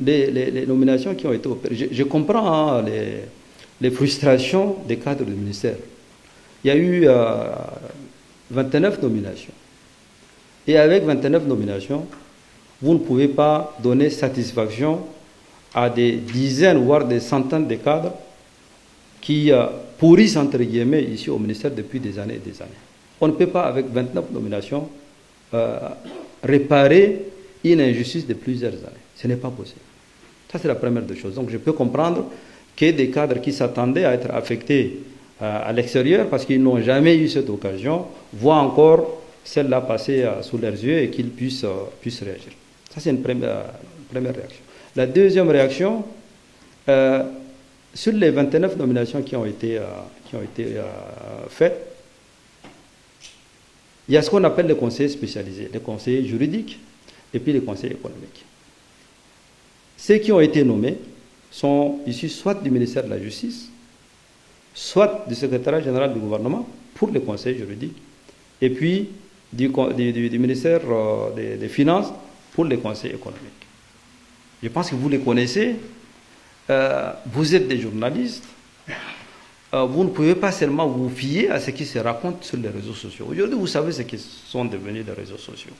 les nominations qui ont été opérées. Je comprends hein, les frustrations des cadres du ministère. Il y a eu 29 nominations. Et avec 29 nominations, vous ne pouvez pas donner satisfaction à des dizaines, voire des centaines de cadres qui pourrissent, entre guillemets, ici au ministère depuis des années et des années. On ne peut pas, avec 29 nominations, réparer une injustice de plusieurs années. Ce n'est pas possible. Ça, c'est la première des choses. Donc, je peux comprendre que des cadres qui s'attendaient à être affectés à l'extérieur, parce qu'ils n'ont jamais eu cette occasion, voient encore celle-là passer sous leurs yeux et qu'ils puissent réagir. Ça, c'est une première réaction. La deuxième réaction, sur les 29 nominations qui ont été faites, il y a ce qu'on appelle les conseillers spécialisés, les conseillers juridiques et puis les conseillers économiques. Ceux qui ont été nommés sont issus soit du ministère de la Justice, soit du secrétariat général du gouvernement pour les conseils juridiques, et puis du ministère des Finances pour les conseils économiques. Je pense que vous les connaissez, vous êtes des journalistes, vous ne pouvez pas seulement vous fier à ce qui se raconte sur les réseaux sociaux. Aujourd'hui, vous savez ce qui sont devenus les réseaux sociaux.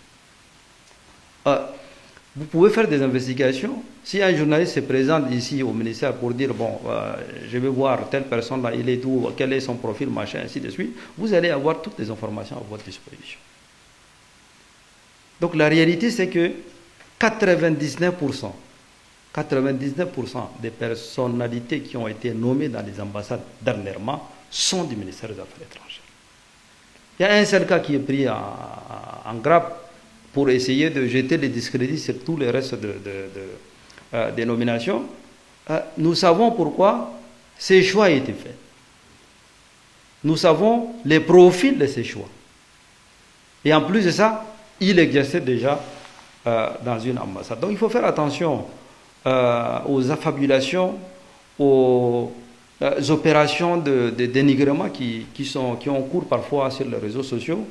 Vous pouvez faire des investigations. Si un journaliste se présente ici au ministère pour dire, bon, je vais voir telle personne là, il est où, quel est son profil, machin, ainsi de suite, vous allez avoir toutes les informations à votre disposition. Donc la réalité, c'est que 99% des personnalités qui ont été nommées dans les ambassades dernièrement sont du ministère des Affaires étrangères. Il y a un seul cas qui est pris en grappe pour essayer de jeter les discrédits sur tous les restes des nominations. Nous savons pourquoi ces choix ont été faits. Nous savons les profils de ces choix. Et en plus de ça, il exerçait déjà dans une ambassade. Donc il faut faire attention aux affabulations, aux opérations de dénigrement qui ont cours parfois sur les réseaux sociaux.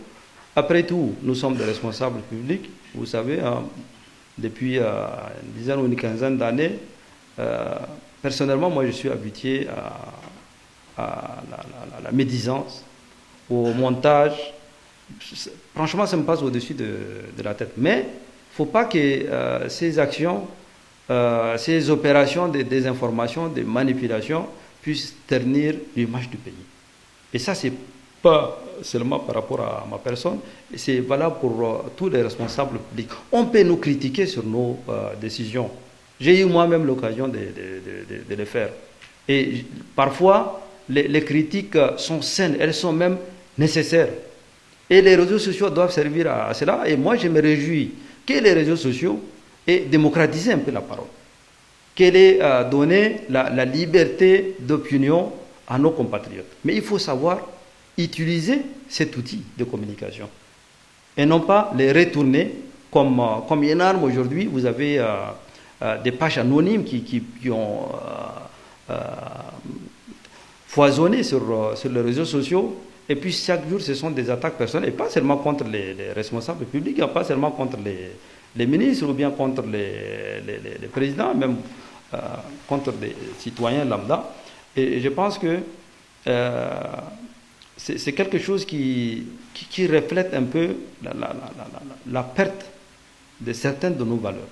Après tout, nous sommes des responsables publics. Vous savez, depuis une dizaine ou une quinzaine d'années, personnellement, moi je suis habitué à la médisance, au montage. Franchement, ça me passe au-dessus de la tête. Mais il ne faut pas que ces actions, ces opérations de désinformation, de manipulation, puissent ternir l'image du pays. Et ça, c'est pas seulement par rapport à ma personne, c'est valable pour tous les responsables publics. On peut nous critiquer sur nos décisions. J'ai eu moi-même l'occasion de le faire. Et parfois, les critiques sont saines, elles sont même nécessaires. Et les réseaux sociaux doivent servir à cela. Et moi, je me réjouis que les réseaux sociaux aient démocratisé un peu la parole. Qu'elle ait donné la liberté d'opinion à nos compatriotes. Mais il faut savoir utiliser cet outil de communication et non pas les retourner comme une arme. Aujourd'hui, vous avez des pages anonymes qui ont foisonné sur les réseaux sociaux, et puis chaque jour ce sont des attaques personnelles, et pas seulement contre les responsables publics, pas seulement contre les ministres ou bien contre les présidents, même contre des citoyens lambda. Et je pense que c'est quelque chose qui reflète un peu la perte de certaines de nos valeurs.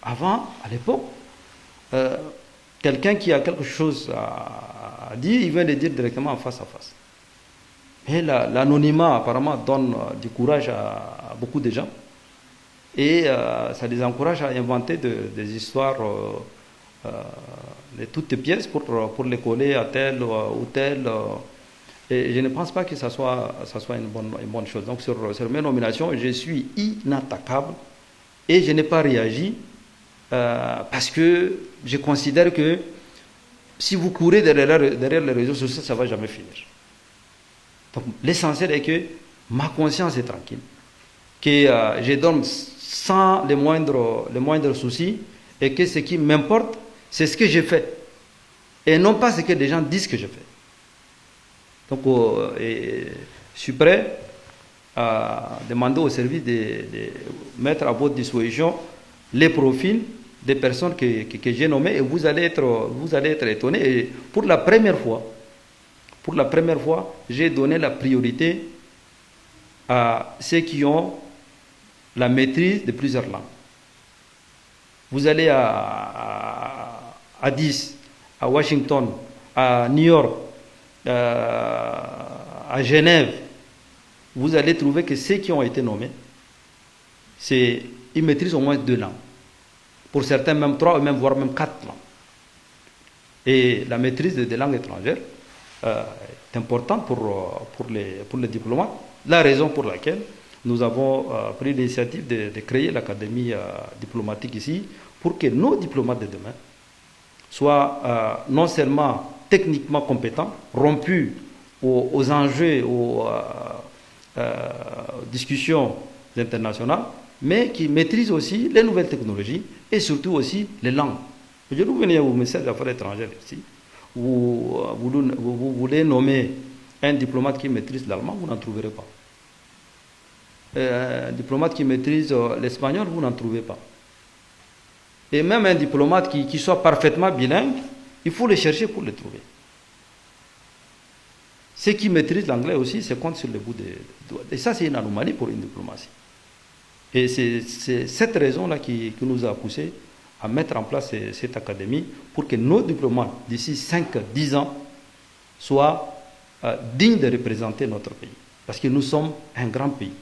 Avant, à l'époque, quelqu'un qui a quelque chose à dire, il vient le dire directement en face à face. Et l'anonymat, apparemment, donne du courage à beaucoup de gens. Et ça les encourage à inventer des histoires de toutes pièces pour les coller à tel ou tel. Et je ne pense pas que ça soit une bonne chose. Donc sur mes nominations, je suis inattaquable et je n'ai pas réagi parce que je considère que si vous courez derrière les réseaux sociaux, ça ne va jamais finir. Donc l'essentiel est que ma conscience est tranquille, que je donne sans les moindres soucis, et que ce qui m'importe, c'est ce que je fais, et non pas ce que les gens disent que je fais. Donc je suis prêt à demander au service de mettre à votre disposition les profils des personnes que j'ai nommées et vous allez être étonnés. Et pour la première fois, j'ai donné la priorité à ceux qui ont la maîtrise de plusieurs langues. Vous allez à Addis, à Washington, à New York, à Genève, vous allez trouver que ceux qui ont été nommés, ils maîtrisent au moins 2 langues. Pour certains, même 3, ou même, voire même 4 langues. Et la maîtrise des langues étrangères est importante pour les diplomates. La raison pour laquelle nous avons pris l'initiative de créer l'Académie diplomatique ici, pour que nos diplomates de demain soient non seulement techniquement compétents, rompus aux enjeux, aux discussions internationales, mais qui maîtrisent aussi les nouvelles technologies et surtout aussi les langues. Je vous venez au ministère des Affaires étrangères ici, vous voulez nommer un diplomate qui maîtrise l'allemand, vous n'en trouverez pas. Un diplomate qui maîtrise l'espagnol, vous n'en trouvez pas. Et même un diplomate qui soit parfaitement bilingue, il faut le chercher pour le trouver. Ceux qui maîtrisent l'anglais aussi, se comptent sur le bout des doigts. Et ça, c'est une anomalie pour une diplomatie. Et c'est cette raison-là qui nous a poussé à mettre en place cette académie pour que nos diplomates, d'ici 5-10 ans, soient dignes de représenter notre pays. Parce que nous sommes un grand pays.